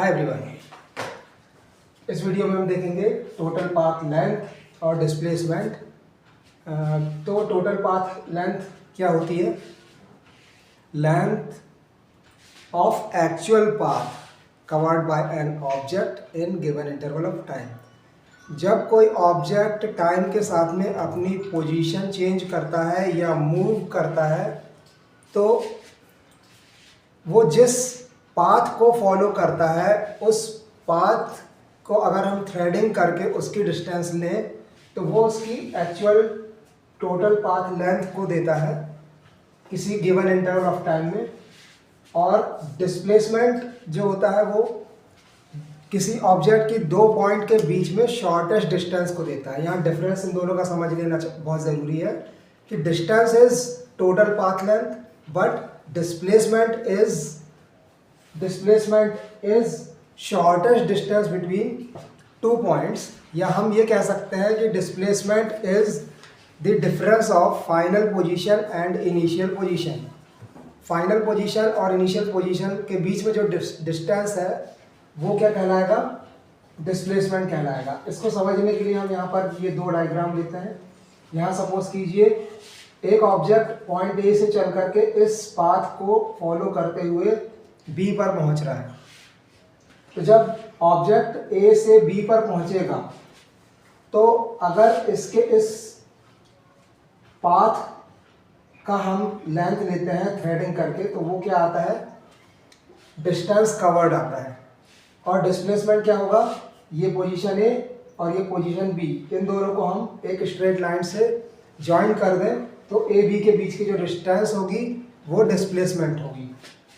Hi everyone, इस video में हम देखेंगे टोटल पाथ लेंथ और डिस्प्लेसमेंट। तो टोटल पाथ लेंथ क्या होती है? Length of actual path covered by an object in given interval of time. जब कोई ऑब्जेक्ट टाइम के साथ में अपनी पोजीशन चेंज करता है या मूव करता है तो वो जिस पाथ को फॉलो करता है उस पाथ को अगर हम थ्रेडिंग करके उसकी डिस्टेंस लें तो वो उसकी एक्चुअल टोटल पाथ लेंथ को देता है किसी गिवन इंटरवल ऑफ टाइम में। और डिस्प्लेसमेंट जो होता है वो किसी ऑब्जेक्ट की दो पॉइंट के बीच में शॉर्टेस्ट डिस्टेंस को देता है। यहाँ डिफरेंस इन दोनों का समझ लेना बहुत ज़रूरी है कि distance is total path length but displacement is shortest distance between two points. या हम ये कह सकते हैं कि displacement is the difference of final position and initial position. Final position और इनिशियल पोजीशन के बीच में जो डिस्टेंस है वो क्या कहलाएगा? डिस्प्लेसमेंट कहलाएगा। इसको समझने के लिए हम यहाँ पर ये दो डायग्राम लेते हैं। यहाँ सपोज कीजिए एक ऑब्जेक्ट पॉइंट ए से चल करके इस पाथ को फॉलो करते हुए बी पर पहुँच रहा है। तो जब ऑब्जेक्ट ए से बी पर पहुँचेगा तो अगर इसके इस पाथ का हम लेंथ लेते हैं थ्रेडिंग करके तो वो क्या आता है? डिस्टेंस कवर्ड आता है। और डिस्प्लेसमेंट क्या होगा? ये पोजीशन ए और ये पोजीशन बी, इन दोनों को हम एक स्ट्रेट लाइन से ज्वाइन कर दें तो ए बी के बीच की जो डिस्टेंस होगी वो डिस्प्लेसमेंट होगी।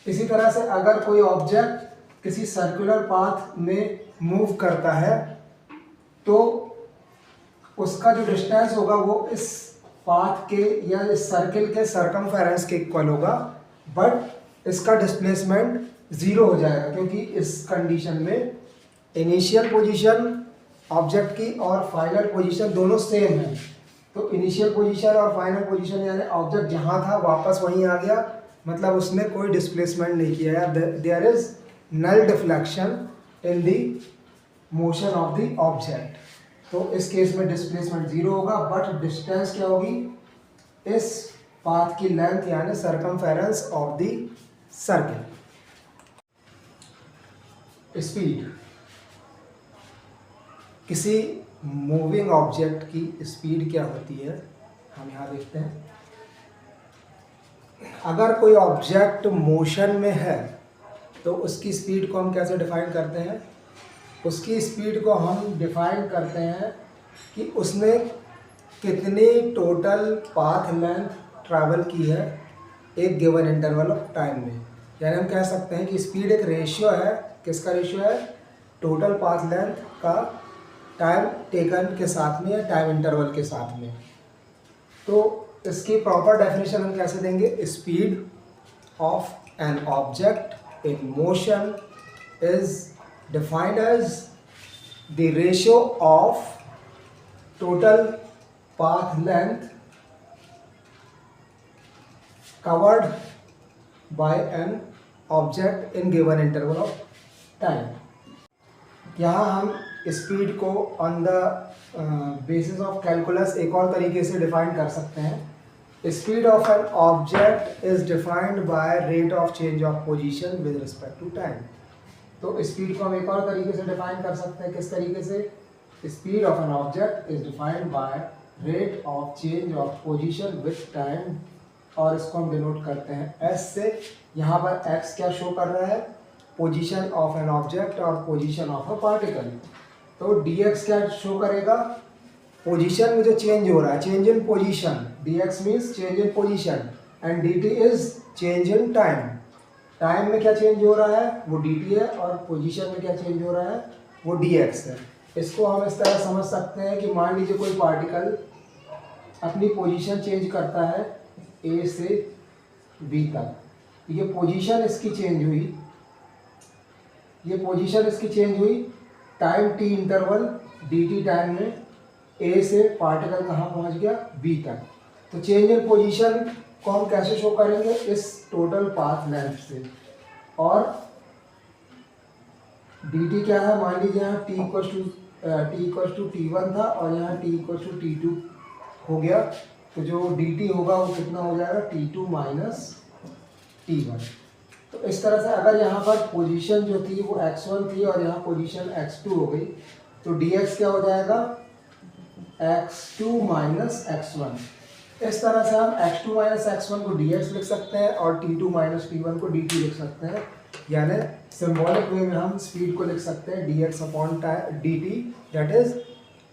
इसी तरह से अगर कोई ऑब्जेक्ट किसी सर्कुलर पाथ में मूव करता है तो उसका जो डिस्टेंस होगा वो इस पाथ के या इस सर्किल के सरकमफेरेंस के इक्वल होगा, बट इसका डिस्प्लेसमेंट ज़ीरो हो जाएगा क्योंकि इस कंडीशन में इनिशियल पोजीशन ऑब्जेक्ट की और फाइनल पोजीशन दोनों सेम है। तो इनिशियल पोजीशन और फाइनल पोजीशन यानी ऑब्जेक्ट जहाँ था वापस वहीं आ गया, मतलब उसने कोई डिस्प्लेसमेंट नहीं किया है। There is null deflection in the motion of the object. तो इस केस में डिस्प्लेसमेंट ज़ीरो होगा बट डिस्टेंस क्या होगी? इस पाथ की लेंथ यानी circumference of the circle. Speed, किसी मूविंग ऑब्जेक्ट की स्पीड क्या होती है हम यहाँ देखते हैं। अगर कोई ऑब्जेक्ट मोशन में है तो उसकी स्पीड को हम कैसे डिफाइन करते हैं? उसकी स्पीड को हम डिफाइन करते हैं कि उसने कितनी टोटल पाथ लेंथ ट्रैवल की है एक गिवन इंटरवल ऑफ टाइम में। यानी हम कह सकते हैं कि स्पीड एक रेशियो है। किसका रेशियो है? टोटल पाथ लेंथ का टाइम टेकन के साथ में या टाइम इंटरवल के साथ में। तो इसकी प्रॉपर डेफिनेशन हम कैसे देंगे? Speed of an object in motion is defined as the ratio of total path length covered by an object in given interval of time। यहाँ हम स्पीड को on the basis of calculus एक और तरीके से डिफाइन कर सकते हैं। Speed of an object is defined by rate of change of position with respect to time. तो स्पीड को हम एक और तरीके से डिफाइन कर सकते हैं। किस तरीके से? Speed of an object is defined by rate of change of position with time, और इसको हम डिनोट करते हैं एस से। यहाँ पर एक्स क्या शो कर रहा है? पोजीशन ऑफ एन ऑब्जेक्ट और पोजीशन ऑफ अ पार्टिकल। तो डी एक्स क्या शो करेगा? पोजीशन में जो चेंज हो रहा है, change in position. D x means change in position and D T is change in time. Time में क्या चेंज हो रहा है? वो डी टी है। और पोजीशन में क्या चेंज हो रहा है? वो डी एक्स है। इसको हम इस तरह समझ सकते हैं कि मान लीजिए कोई पार्टिकल अपनी पोजीशन चेंज करता है ए से बी तक। ये पोजीशन इसकी चेंज हुई, ये पोजीशन इसकी चेंज हुई time T interval D T time में ए से पार्टिकल कहाँ पहुँच गया? बी तक। तो चेंज इन पोजीशन को हम कैसे शो करेंगे? इस टोटल पाथ लेंथ से। और dt क्या है, मान लीजिए यहाँ t इक्वल टू t1 था और यहाँ t इक्वल टू t2 हो गया, तो जो dt होगा वो कितना हो जाएगा, t2 माइनस t1। तो इस तरह से अगर यहाँ पर पोजीशन जो थी वो x1 थी और यहाँ पोजीशन x2 हो गई, तो dx क्या हो जाएगा, x2 माइनस x1। इस तरह से हम x2 माइनस x1 को dx लिख सकते हैं और t2 माइनस t1 को dt लिख सकते हैं, यानी सिंबॉलिक वे में हम स्पीड को लिख सकते हैं dx upon dt, that is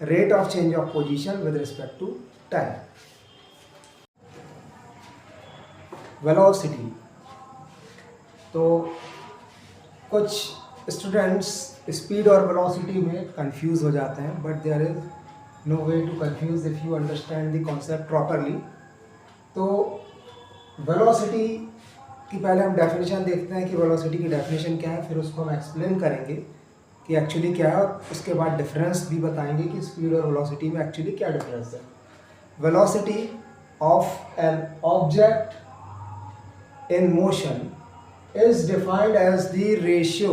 rate of change of position with respect to time. Velocity, तो कुछ स्टूडेंट्स स्पीड और वेलोसिटी में कंफ्यूज हो जाते हैं, but there is no way to confuse if you understand the concept properly. तो velocity की पहले हम डेफिनेशन देखते हैं कि वेलोसिटी की डेफिनेशन क्या है, फिर उसको हम एक्सप्लेन करेंगे कि एक्चुअली क्या है, और उसके बाद डिफरेंस भी बताएंगे कि स्पीड और वेलोसिटी में एक्चुअली क्या डिफरेंस है। Velocity of an object in motion is defined as the ratio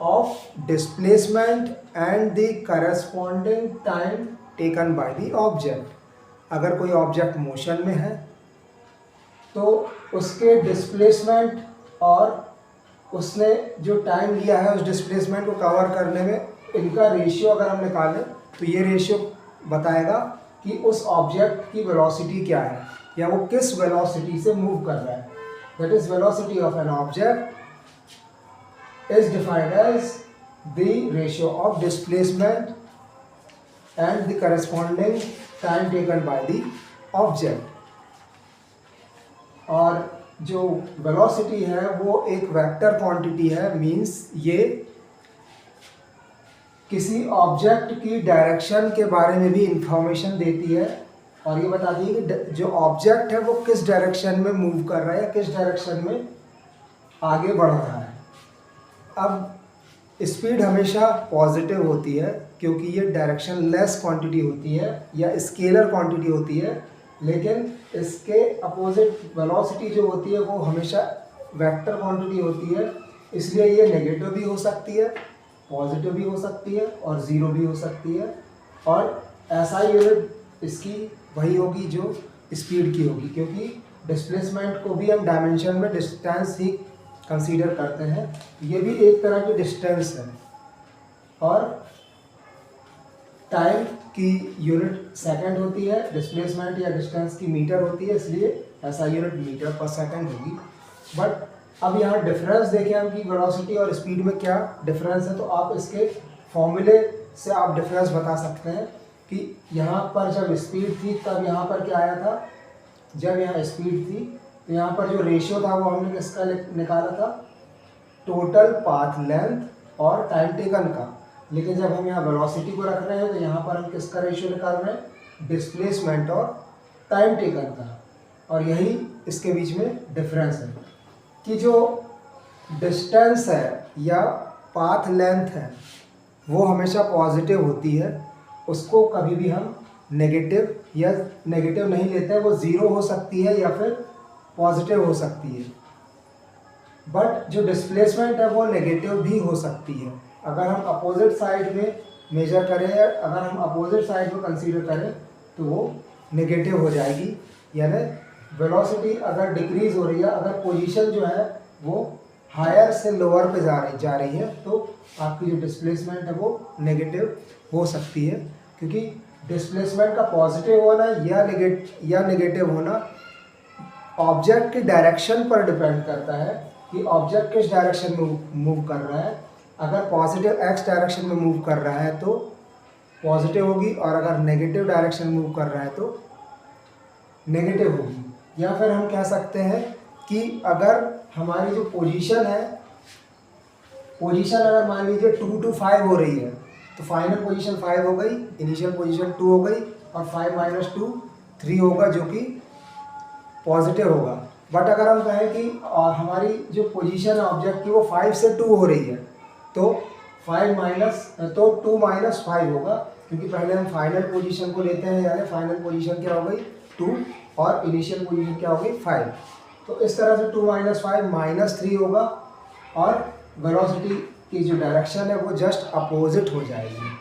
of displacement and the corresponding time taken by the object। अगर कोई ऑब्जेक्ट मोशन में है तो उसके डिस्प्लेसमेंट और उसने जो टाइम लिया है उस डिस्प्लेसमेंट को कवर करने में इनका रेशियो अगर हम निकालें तो ये रेशियो बताएगा कि उस ऑब्जेक्ट की वेलोसिटी क्या है या वो किस वेलोसिटी से मूव कर रहा है। That is, velocity of an object is defined as the ratio of displacement and the corresponding time taken by the object। और जो velocity है वो एक वेक्टर क्वांटिटी है, मीन्स ये किसी ऑब्जेक्ट की डायरेक्शन के बारे में भी इंफॉर्मेशन देती है और ये बताती है कि जो ऑब्जेक्ट है वो किस डायरेक्शन में मूव कर रहा है या किस डायरेक्शन में आगे बढ़ रहा है। अब स्पीड हमेशा पॉजिटिव होती है क्योंकि ये डायरेक्शन लेस क्वांटिटी होती है या स्केलर क्वांटिटी होती है, लेकिन इसके अपोजिट वेलोसिटी जो होती है वो हमेशा वेक्टर क्वांटिटी होती है, इसलिए ये नेगेटिव भी हो सकती है, पॉजिटिव भी हो सकती है और ज़ीरो भी हो सकती है। और ऐसा यूनिट इसकी वही होगी जो स्पीड की होगी, क्योंकि डिस्प्लेसमेंट को भी हम डायमेंशन में डिस्टेंस ही कंसीडर करते हैं, ये भी एक तरह की डिस्टेंस है। और टाइम की यूनिट सेकंड होती है, डिस्प्लेसमेंट या डिस्टेंस की मीटर होती है, इसलिए ऐसा यूनिट मीटर पर सेकंड होगी। बट अब यहाँ डिफरेंस देखें हम कि वेलोसिटी और स्पीड में क्या डिफरेंस है, तो आप इसके फॉर्मूले से आप डिफरेंस बता सकते हैं कि यहाँ पर जब स्पीड थी तब यहाँ पर क्या आया था, जब यहाँ स्पीड थी तो यहाँ पर जो रेशियो था वो हमने किसका निकाला था, टोटल पाथ लेंथ और टाइम टेकन का। लेकिन जब हम यहाँ वेलोसिटी को रख रहे हैं तो यहाँ पर हम किसका रेशियो निकाल रहे हैं, डिस्प्लेसमेंट और टाइम टेकन का। और यही इसके बीच में डिफरेंस है कि जो डिस्टेंस है या पाथ लेंथ है वो हमेशा पॉजिटिव होती है, उसको कभी भी हम नेगेटिव या नेगेटिव नहीं लेते हैं, वो ज़ीरो हो सकती है या फिर पॉजिटिव हो सकती है। बट जो डिस्प्लेसमेंट है वो नेगेटिव भी हो सकती है। अगर हम अपोजिट साइड में मेजर करें या अगर हम अपोजिट साइड में कंसीडर करें तो वो नेगेटिव हो जाएगी, यानी वेलोसिटी अगर डिक्रीज़ हो रही है, अगर पोजीशन जो है वो हायर से लोअर पे जा रही है तो आपकी जो डिस्प्लेसमेंट है वो नेगेटिव हो सकती है, क्योंकि डिस्प्लेसमेंट का पॉजिटिव होना या नेगेटिव होना ऑब्जेक्ट के डायरेक्शन पर डिपेंड करता है कि ऑब्जेक्ट किस डायरेक्शन में मूव कर रहा है। अगर पॉजिटिव एक्स डायरेक्शन में मूव कर रहा है तो पॉजिटिव होगी और अगर नेगेटिव डायरेक्शन में मूव कर रहा है तो नेगेटिव होगी। या फिर हम कह सकते हैं कि अगर हमारी जो पोजीशन है, पोजीशन अगर मान लीजिए 2 to 5 हो रही है तो फाइनल पोजीशन 5 हो गई, इनिशियल पोजीशन 2 हो गई और 5 - 2 3 होगा जो कि पॉजिटिव होगा। बट अगर हम कहें कि हमारी जो पोजीशन है ऑब्जेक्ट की वो 5 से 2 हो रही है तो 2 - 5 होगा, क्योंकि पहले हम फाइनल पोजीशन को लेते हैं, यानी फाइनल पोजीशन क्या हो गई 2 और इनिशियल पोजीशन क्या हो गई 5। तो इस तरह से 2 - 5 -3 होगा और वेलोसिटी की जो डायरेक्शन है वो जस्ट अपोजिट हो जाएगी।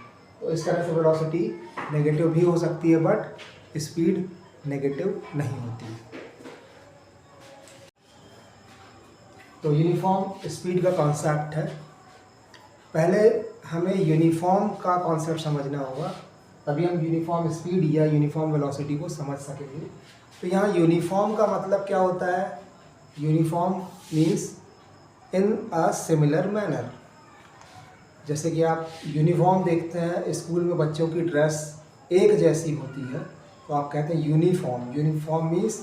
तो इस तरह से वेलोसिटी नेगेटिव भी हो सकती है बट स्पीड नेगेटिव नहीं होती। तो यूनिफॉर्म स्पीड का कॉन्सेप्ट है। पहले हमें यूनिफॉर्म का कॉन्सेप्ट समझना होगा, तभी हम यूनिफॉर्म स्पीड या यूनिफॉर्म वेलोसिटी को समझ सकेंगे। तो यहाँ यूनिफॉर्म का मतलब क्या होता है? Uniform means in a similar manner. जैसे कि आप यूनिफॉर्म देखते हैं स्कूल में, बच्चों की ड्रेस एक जैसी होती है तो आप कहते हैं uniform. Uniform means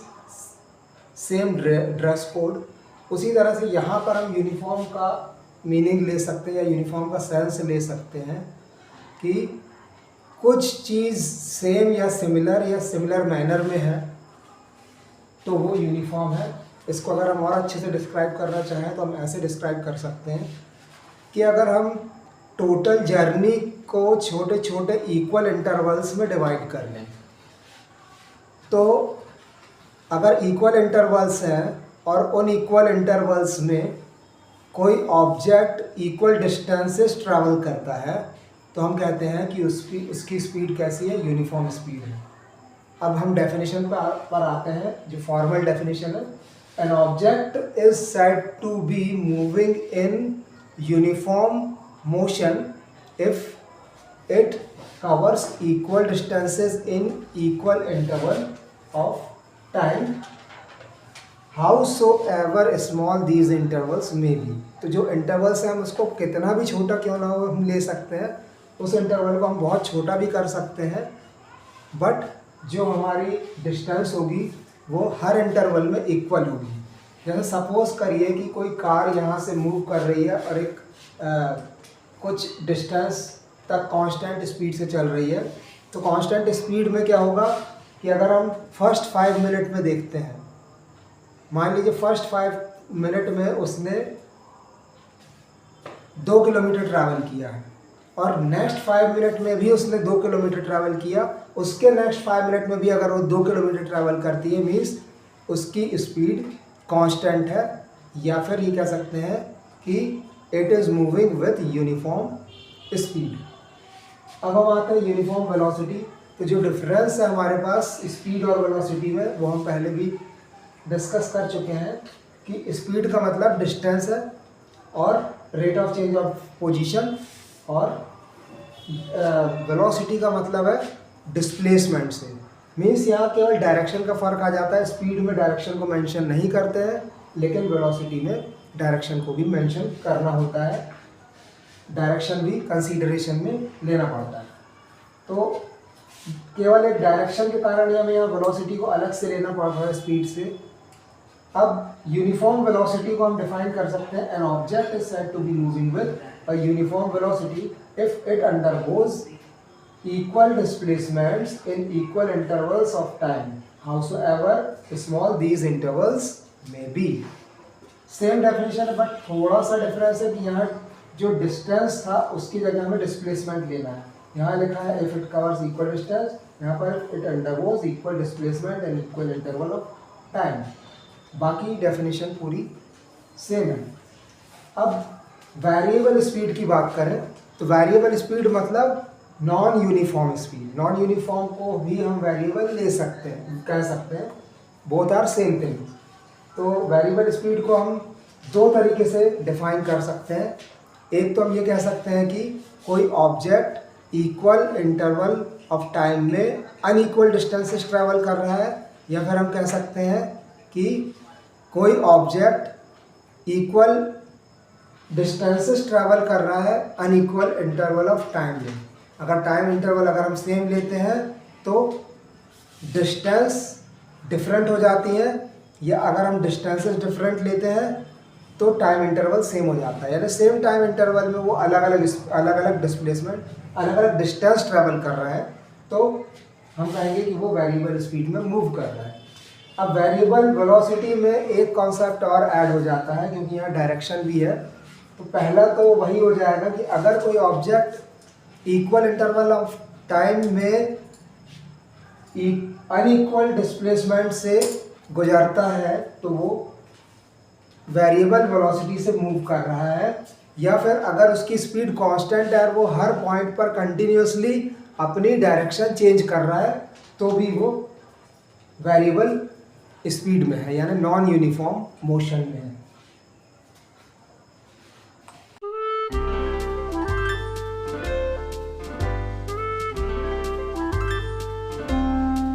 same dress code. उसी तरह से यहाँ पर हम यूनिफॉर्म का मीनिंग ले सकते हैं या यूनिफॉर्म का सेंस ले सकते हैं कि कुछ चीज़ सेम या सिमिलर मैनर में है तो वो यूनिफॉर्म है। इसको अगर हम और अच्छे से डिस्क्राइब करना चाहें तो हम ऐसे डिस्क्राइब कर सकते हैं कि अगर हम टोटल जर्नी को छोटे छोटे इक्वल इंटरवल्स में डिवाइड कर लें, तो अगर इक्वल इंटरवल्स हैं और उन इक्वल इंटरवल्स में कोई ऑब्जेक्ट इक्वल डिस्टेंसेस ट्रैवल करता है तो हम कहते हैं कि उसकी स्पीड कैसी है? यूनिफॉर्म स्पीड है। अब हम डेफिनेशन पर आते हैं, जो फॉर्मल डेफिनेशन है। An object is said to be moving in uniform motion if it covers equal distances in equal interval of time howsoever small these intervals में बी। तो जो इंटरवल्स हैं हम उसको कितना भी छोटा क्यों ना हो हम ले सकते हैं, उस इंटरवल को हम बहुत छोटा भी कर सकते हैं, बट जो हमारी डिस्टेंस होगी वो हर इंटरवल में इक्वल होगी। जैसे सपोज करिए कि कोई कार यहाँ से मूव कर रही है और एक कुछ डिस्टेंस तक कांस्टेंट स्पीड से चल रही है, तो कांस्टेंट स्पीड में क्या होगा कि अगर हम फर्स्ट 5 मिनट में देखते हैं, मान लीजिए फर्स्ट 5 मिनट में उसने 2 किलोमीटर ट्रैवल किया है और नेक्स्ट 5 मिनट में भी उसने 2 किलोमीटर ट्रैवल किया, उसके नेक्स्ट 5 मिनट में भी अगर वो 2 किलोमीटर ट्रैवल करती है, मीन्स उसकी स्पीड कांस्टेंट है, या फिर ये कह सकते हैं कि it is moving with uniform speed. अब हम आते हैं यूनिफॉर्म वेलोसिटी। तो जो डिफरेंस है हमारे पास स्पीड और वेलोसिटी में, वो हम पहले भी डिस्कस कर चुके हैं कि स्पीड का मतलब डिस्टेंस है और rate of change of position, और वेलोसिटी का मतलब है डिस्प्लेसमेंट से। मीन्स यहाँ केवल डायरेक्शन का फ़र्क आ जाता है। स्पीड में डायरेक्शन को मेंशन नहीं करते हैं, लेकिन वेलोसिटी में डायरेक्शन को भी मेंशन करना होता है, डायरेक्शन भी कंसीडरेशन में लेना पड़ता है। तो केवल एक डायरेक्शन के कारण हमें यहाँ वेलोसिटी को अलग से लेना पड़ रहा है स्पीड से। अब यूनिफॉर्म वेलोसिटी को हम डिफाइन कर सकते हैं, an object is said to be moving with a uniform velocity if it undergoes equal displacements in equal intervals of time howsoever small these intervals may be। Same definition है but थोड़ा सा difference है कि यहाँ जो distance था उसकी जगह हमें डिस्प्लेसमेंट लेना है। यहाँ लिखा है if it covers equal distance, यहाँ पर it undergoes equal displacement and equal interval of time. बाकी डेफिनेशन पूरी सेम है। अब वेरिएबल स्पीड की बात करें तो वेरिएबल स्पीड मतलब non uniform speed. Non uniform को भी हम वेरिएबल ले सकते हैं, कह सकते हैं, बोथ आर सेम थिंग। तो वेरिएबल स्पीड को हम दो तरीके से डिफाइन कर सकते हैं। एक तो हम ये कह सकते हैं कि कोई object equal interval of time में अनइक्वल डिस्टेंसेस ट्रैवल कर रहा है, या फिर हम कह सकते हैं कि कोई ऑब्जेक्ट इक्वल डिस्टेंसेस ट्रैवल कर रहा है अनइक्वल इंटरवल ऑफ टाइम में। अगर टाइम इंटरवल अगर हम सेम लेते हैं तो डिस्टेंस डिफरेंट हो जाती है, या अगर हम डिस्टेंसेस डिफरेंट लेते हैं तो टाइम इंटरवल सेम हो जाता है। यानी सेम टाइम इंटरवल में वो अलग अलग डिस्प्लेसमेंट, अलग अलग डिस्टेंस ट्रैवल कर रहा है, तो हम कहेंगे कि वो वेरिएबल स्पीड में मूव कर रहा है। अब वेरिएबल वेलोसिटी में एक कॉन्सेप्ट और ऐड हो जाता है, क्योंकि यहाँ डायरेक्शन भी है। तो पहला तो वही हो जाएगा कि अगर कोई object equal interval of time में अनइक्वल डिस्प्लेसमेंट से गुजरता है तो वो वेरिएबल वेलोसिटी से मूव कर रहा है, या फिर अगर उसकी स्पीड कांस्टेंट है और वो हर पॉइंट पर कंटिन्यूसली अपनी डायरेक्शन चेंज कर रहा है तो भी वो वेरिएबल स्पीड में है, यानी नॉन यूनिफॉर्म मोशन में है।